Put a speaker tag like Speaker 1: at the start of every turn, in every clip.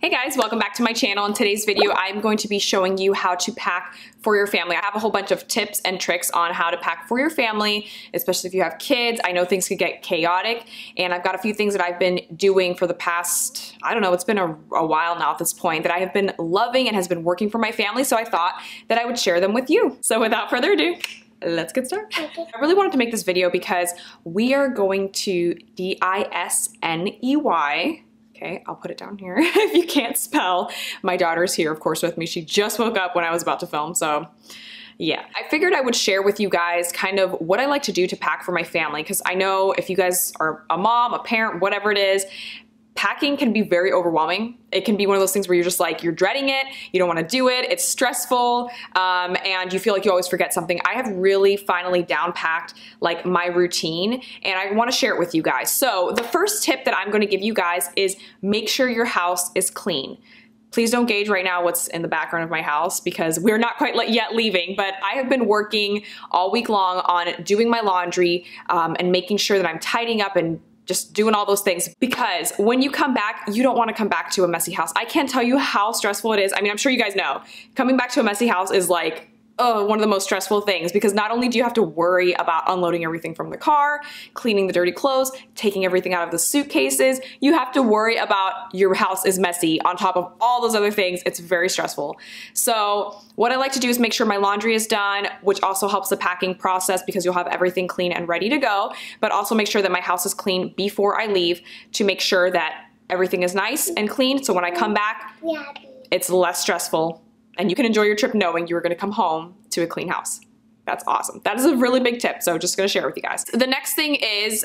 Speaker 1: Hey guys, welcome back to my channel. In today's video, I'm going to be showing you how to pack for your family. I have a whole bunch of tips and tricks on how to pack for your family, especially if you have kids. I know things could get chaotic, and I've got a few things that I've been doing for the past, I don't know, it's been a while now at this point, that I have been loving and has been working for my family, so I thought that I would share them with you. So without further ado, let's get started. Okay. I really wanted to make this video because we are going to DISNEY. Okay, I'll put it down here if you can't spell. My daughter's here, of course, with me. She just woke up when I was about to film, so yeah. I figured I would share with you guys kind of what I like to do to pack for my family, because I know if you guys are a mom, a parent, whatever it is, packing can be very overwhelming. It can be one of those things where you're just like, you're dreading it, you don't want to do it, it's stressful, and you feel like you always forget something. I have really finally down-packed like my routine, and I want to share it with you guys. So the first tip that I'm going to give you guys is make sure your house is clean. Please don't gauge right now what's in the background of my house because we're not quite yet leaving, but I have been working all week long on doing my laundry and making sure that I'm tidying up and just doing all those things, because when you come back, you don't want to come back to a messy house. I can't tell you how stressful it is. I mean, I'm sure you guys know, coming back to a messy house is like, one of the most stressful things, because not only do you have to worry about unloading everything from the car, cleaning the dirty clothes, taking everything out of the suitcases, you have to worry about your house is messy on top of all those other things. It's very stressful. So what I like to do is make sure my laundry is done, which also helps the packing process because you'll have everything clean and ready to go, but also make sure that my house is clean before I leave to make sure that everything is nice and clean. So when I come back, it's less stressful. And you can enjoy your trip knowing you are going to come home to a clean house. That's awesome. That is a really big tip, so just going to share it with you guys. The next thing is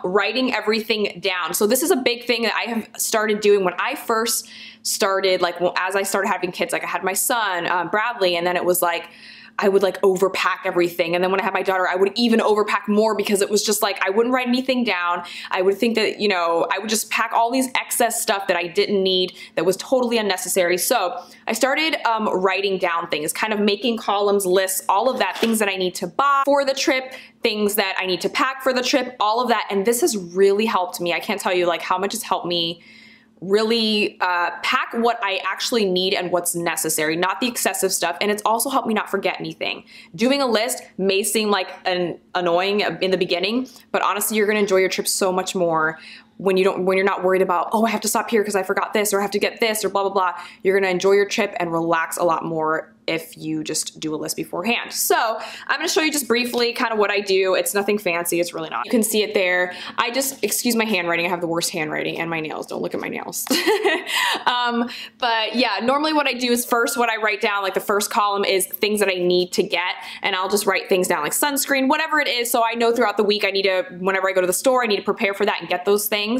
Speaker 1: writing everything down. So this is a big thing that I have started doing when I first started, like as I started having kids. Like I had my son, Bradley, and then it was like, I would like overpack everything. And then when I had my daughter, I would even overpack more because it was just like, I wouldn't write anything down. I would think that, you know, I would just pack all these excess stuff that I didn't need, that was totally unnecessary. So I started writing down things, kind of making columns, lists, all of that, things that I need to buy for the trip, things that I need to pack for the trip, all of that. And this has really helped me. I can't tell you like how much it's helped me really pack what I actually need and what's necessary, not the excessive stuff. And it's also helped me not forget anything. Doing a list may seem like annoying in the beginning, but honestly, you're gonna enjoy your trip so much more when you're not worried about, oh, I have to stop here because I forgot this, or I have to get this, or blah, blah, blah. You're gonna enjoy your trip and relax a lot more if you just do a list beforehand. So I'm gonna show you just briefly kind of what I do. It's nothing fancy, it's really not. You can see it there. I just, excuse my handwriting, I have the worst handwriting, and my nails, don't look at my nails. But yeah, normally what I do is first what I write down, like the first column is things that I need to get, and I'll just write things down like sunscreen, whatever it is, so I know throughout the week I need to, whenever I go to the store, I need to prepare for that and get those things.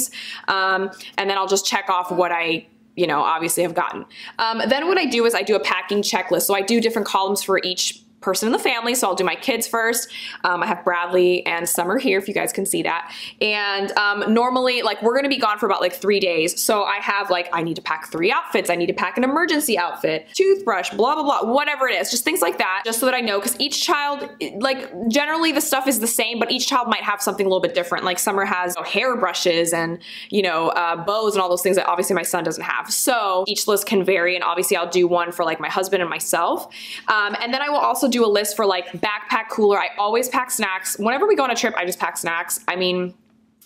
Speaker 1: And then I'll just check off what I, you know, obviously have gotten. Then what I do is I do a packing checklist. So I do different columns for each person in the family. So I'll do my kids first. I have Bradley and Summer here, if you guys can see that. And normally, like, we're gonna be gone for about like 3 days. So I have like, I need to pack 3 outfits. I need to pack an emergency outfit, toothbrush, blah, blah, blah, whatever it is, just things like that, just so that I know, because each child, like generally the stuff is the same, but each child might have something a little bit different. Like Summer has, you know, hair brushes and, you know, bows and all those things that obviously my son doesn't have. So each list can vary, and obviously I'll do one for like my husband and myself. And then I will also do a list for like backpack, cooler. I always pack snacks. Whenever we go on a trip, I just pack snacks. I mean,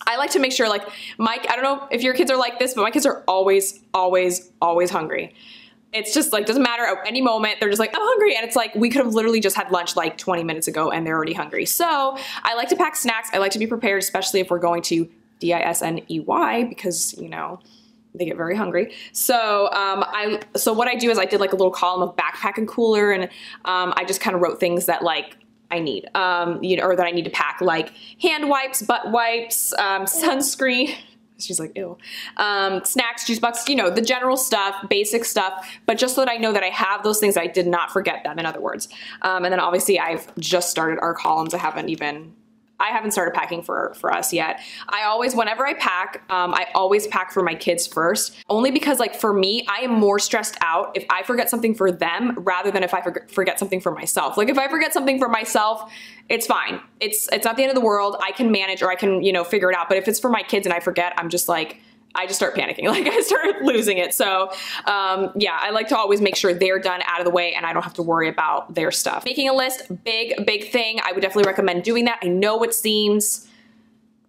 Speaker 1: I like to make sure, like, I don't know if your kids are like this, but my kids are always, always, always hungry. It's just like, doesn't matter at any moment, they're just like, I'm hungry. And it's like, we could have literally just had lunch like 20 minutes ago and they're already hungry. So I like to pack snacks. I like to be prepared, especially if we're going to DISNEY, because, you know, they get very hungry. So so what I do is I did like a little column of backpack and cooler, and I just kind of wrote things that like I need, you know, or that I need to pack, like hand wipes, butt wipes, sunscreen. She's like, ew. Snacks, juice box, you know, the general stuff, basic stuff, but just so that I know that I have those things, I did not forget them, in other words. And then obviously I've just started our columns. I haven't started packing for us yet. I always, whenever I pack, I always pack for my kids first, only because like for me, I am more stressed out if I forget something for them rather than if I forget something for myself. Like if I forget something for myself, it's fine. It's not the end of the world. I can manage, or I can, you know, figure it out. But if it's for my kids and I forget, I'm just like, I just start panicking. Like I start losing it. So yeah, I like to always make sure they're done out of the way and I don't have to worry about their stuff. Making a list, big thing. I would definitely recommend doing that. I know it seems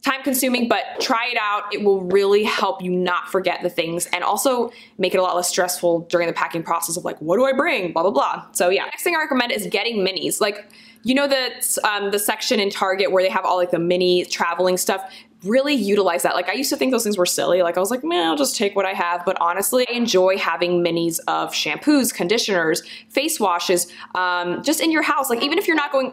Speaker 1: time consuming, but try it out. It will really help you not forget the things and also make it a lot less stressful during the packing process of like, what do I bring? Blah, blah, blah. So yeah, next thing I recommend is getting minis. Like, you know, the section in Target where they have all like the mini traveling stuff, really utilize that. Like I used to think those things were silly. Like I was like, man, I'll just take what I have. But honestly, I enjoy having minis of shampoos, conditioners, face washes, just in your house. Like even if you're not going,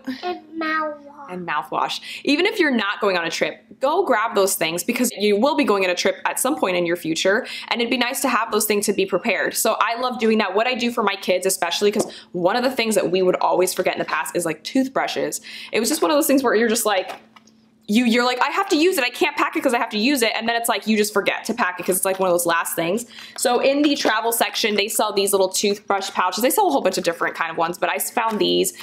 Speaker 1: and mouthwash. Even if you're not going on a trip, go grab those things because you will be going on a trip at some point in your future and it'd be nice to have those things to be prepared. So I love doing that. What I do for my kids especially, because one of the things that we would always forget in the past is like toothbrushes. It was just one of those things where you're just like, you're like, I have to use it. I can't pack it because I have to use it. And then it's like, you just forget to pack it because it's like one of those last things. So in the travel section, they sell these little toothbrush pouches. They sell a whole bunch of different kind of ones, but I found these.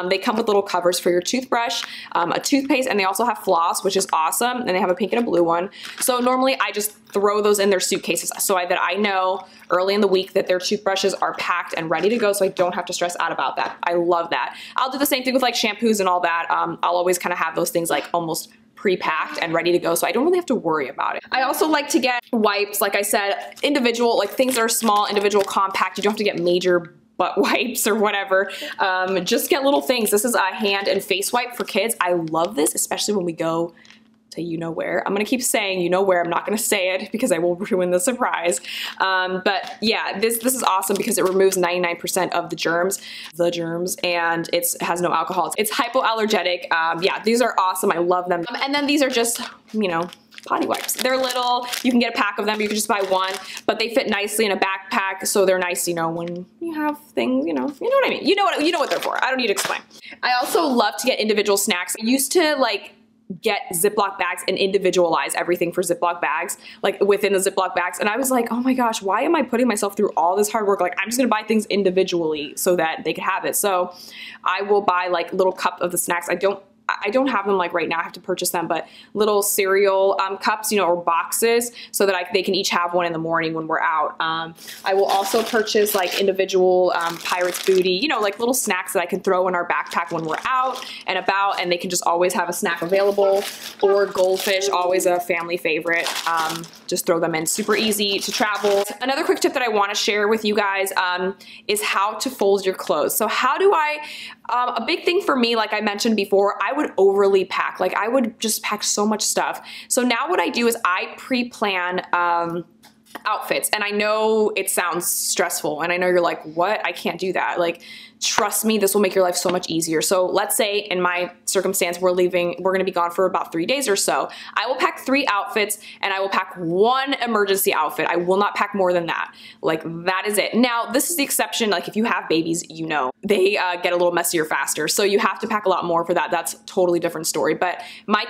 Speaker 1: They come with little covers for your toothbrush, a toothpaste, and they also have floss, which is awesome. And they have a pink and a blue one. So normally I just throw those in their suitcases so that I know early in the week that their toothbrushes are packed and ready to go so I don't have to stress out about that. I love that. I'll do the same thing with like shampoos and all that. I'll always kind of have those things like almost pre-packed and ready to go, so I don't really have to worry about it. I also like to get wipes, like I said, individual, like things that are small, individual, compact. You don't have to get major butt wipes or whatever. Just get little things. This is a hand and face wipe for kids. I love this, especially when we go to you know where. I'm gonna keep saying you know where. I'm not gonna say it because I will ruin the surprise. But yeah, this is awesome because it removes 99% of the germs, and it has no alcohol. It's hypoallergenic. Yeah, these are awesome. I love them. And then these are just, you know, potty wipes. They're little, you can get a pack of them, you can just buy one, but they fit nicely in a backpack, so they're nice, you know, when you have things, you know what I mean. You know what they're for. I don't need to explain. I also love to get individual snacks. I used to like get Ziploc bags and individualize everything for Ziploc bags, like within the Ziploc bags. And I was like, oh my gosh, why am I putting myself through all this hard work? Like I'm just gonna buy things individually so that they could have it. So I will buy like little cup of the snacks. I don't have them like right now, I have to purchase them, but little cereal cups, you know, or boxes so that they can each have one in the morning when we're out. I will also purchase like individual Pirates Booty, you know, like little snacks that I can throw in our backpack when we're out and about, and they can just always have a snack available. Or Goldfish, always a family favorite. Just throw them in, super easy to travel. Another quick tip that I wanna share with you guys is how to fold your clothes. So how do a big thing for me, like I mentioned before, I would overly pack. Like I would just pack so much stuff. So now what I do is I pre-plan outfits. And I know it sounds stressful and I know you're like, what? I can't do that. Like, trust me, this will make your life so much easier. So let's say in my circumstance, we're gonna be gone for about 3 days or so. I will pack 3 outfits and I will pack 1 emergency outfit. I will not pack more than that. Like that is it. Now, this is the exception. Like if you have babies, you know, they get a little messier faster. So you have to pack a lot more for that. That's a totally different story. But my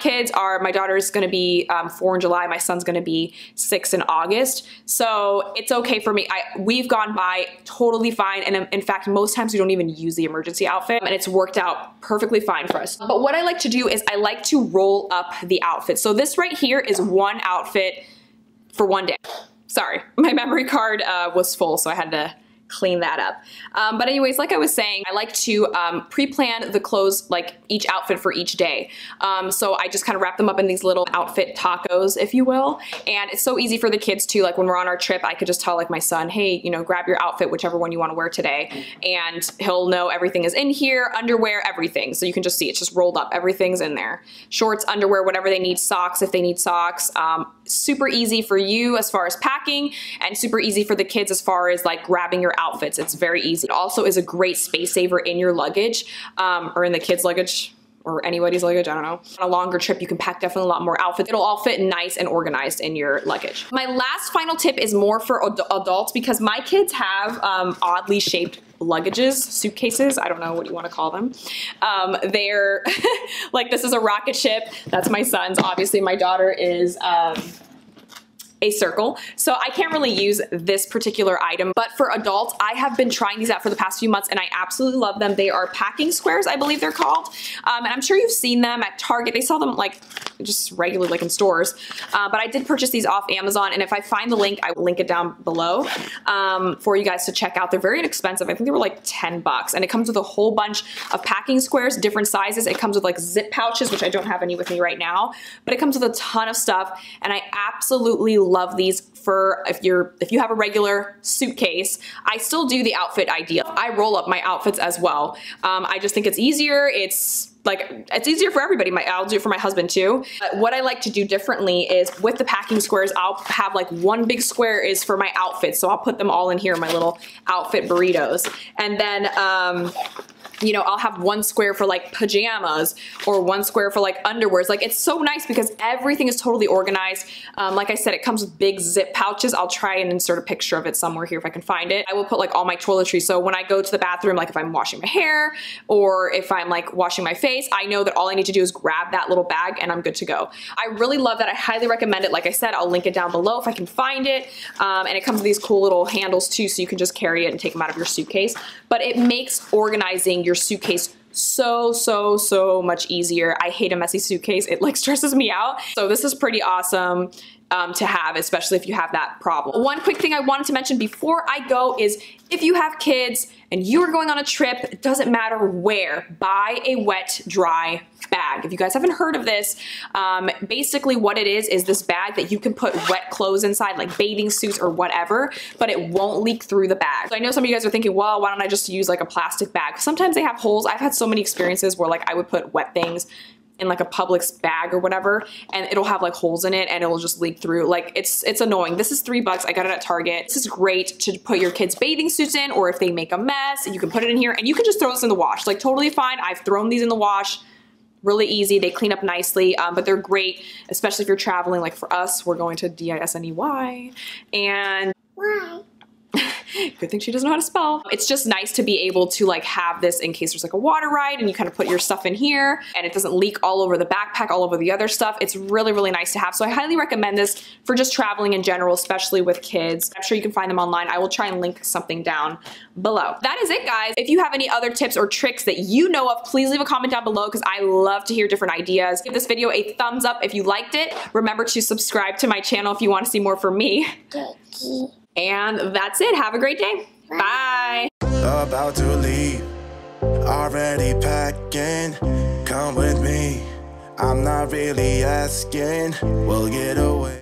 Speaker 1: daughter's gonna be 4 in July. My son's gonna be 6 in August. So it's okay for me. We've gone by totally fine. And in fact, most times we don't even use the emergency outfit and it's worked out perfectly fine for us. But what I like to do is I like to roll up the outfit. So this right here is 1 outfit for 1 day. Sorry, my memory card was full, so I had to clean that up. But anyways, like I was saying, I like to pre-plan the clothes, like each outfit for each day. So I just kind of wrap them up in these little outfit tacos, if you will. And it's so easy for the kids too. Like when we're on our trip, I could just tell like my son, hey, you know, grab your outfit, whichever one you want to wear today. And he'll know everything is in here, underwear, everything. So you can just see it's just rolled up. Everything's in there. Shorts, underwear, whatever they need, socks if they need socks. Super easy for you as far as packing and super easy for the kids as far as like grabbing your outfits. It's very easy. It also is a great space saver in your luggage or in the kids' luggage or anybody's luggage, I don't know. On a longer trip, you can pack definitely a lot more outfits. It'll all fit nice and organized in your luggage. My last final tip is more for adults because my kids have oddly shaped luggages, suitcases, I don't know what you want to call them. They're like, this is a rocket ship. That's my son's. Obviously my daughter is a circle. So I can't really use this particular item, but for adults, I have been trying these out for the past few months and I absolutely love them. They are packing squares, I believe they're called. And I'm sure you've seen them at Target. They sell them like just regularly like in stores. But I did purchase these off Amazon, and if I find the link, I will link it down below for you guys to check out. They're very inexpensive. I think they were like 10 bucks, and it comes with a whole bunch of packing squares, different sizes. It comes with like zip pouches, which I don't have any with me right now, but it comes with a ton of stuff, and I absolutely love these for if you have a regular suitcase. I still do the outfit idea. I roll up my outfits as well. I just think it's easier. It's easier for everybody. I'll do it for my husband too. But what I like to do differently is with the packing squares, I'll have like one big square is for my outfits. So I'll put them all in here, my little outfit burritos. And then, you know, I'll have one square for like pajamas or one square for like underwears. Like, it's so nice because everything is totally organized. Like I said, it comes with big zip pouches. I'll try and insert a picture of it somewhere here if I can find it. I will put like all my toiletries. So when I go to the bathroom, like if I'm washing my hair or if I'm like washing my face, I know that all I need to do is grab that little bag and I'm good to go. I really love that. I highly recommend it. Like I said, I'll link it down below if I can find it. And it comes with these cool little handles too, so you can just carry it and take them out of your suitcase. But it makes organizing your suitcase so much easier. I hate a messy suitcase. It like stresses me out. So this is pretty awesome to have, especially if you have that problem. One quick thing I wanted to mention before I go is if you have kids and you are going on a trip, it doesn't matter where, buy a wet, dry bag. If you guys haven't heard of this, basically what it is this bag that you can put wet clothes inside, like bathing suits or whatever, but it won't leak through the bag. So I know some of you guys are thinking, well, why don't I just use like a plastic bag? Sometimes they have holes. I've had so many experiences where like I would put wet things in like a Publix bag or whatever, and it'll have like holes in it and it'll just leak through. Like it's annoying. This is $3. I got it at Target. This is great to put your kids' bathing suits in, or if they make a mess, you can put it in here and you can just throw this in the wash. Like totally fine. I've thrown these in the wash. Really easy. They clean up nicely, but they're great, especially if you're traveling. Like for us, we're going to Disney, and why? Good thing she doesn't know how to spell. It's just nice to be able to like have this in case there's like a water ride and you kind of put your stuff in here and it doesn't leak all over the backpack, all over the other stuff. It's really nice to have. So I highly recommend this for just traveling in general, especially with kids. I'm sure you can find them online. I will try and link something down below. That is it, guys. If you have any other tips or tricks that you know of, please leave a comment down below because I love to hear different ideas. Give this video a thumbs up if you liked it. Remember to subscribe to my channel if you want to see more from me. And that's it. Have a great day. Bye.
Speaker 2: About to leave, already packing. Come with me. I'm not really asking. We'll get away.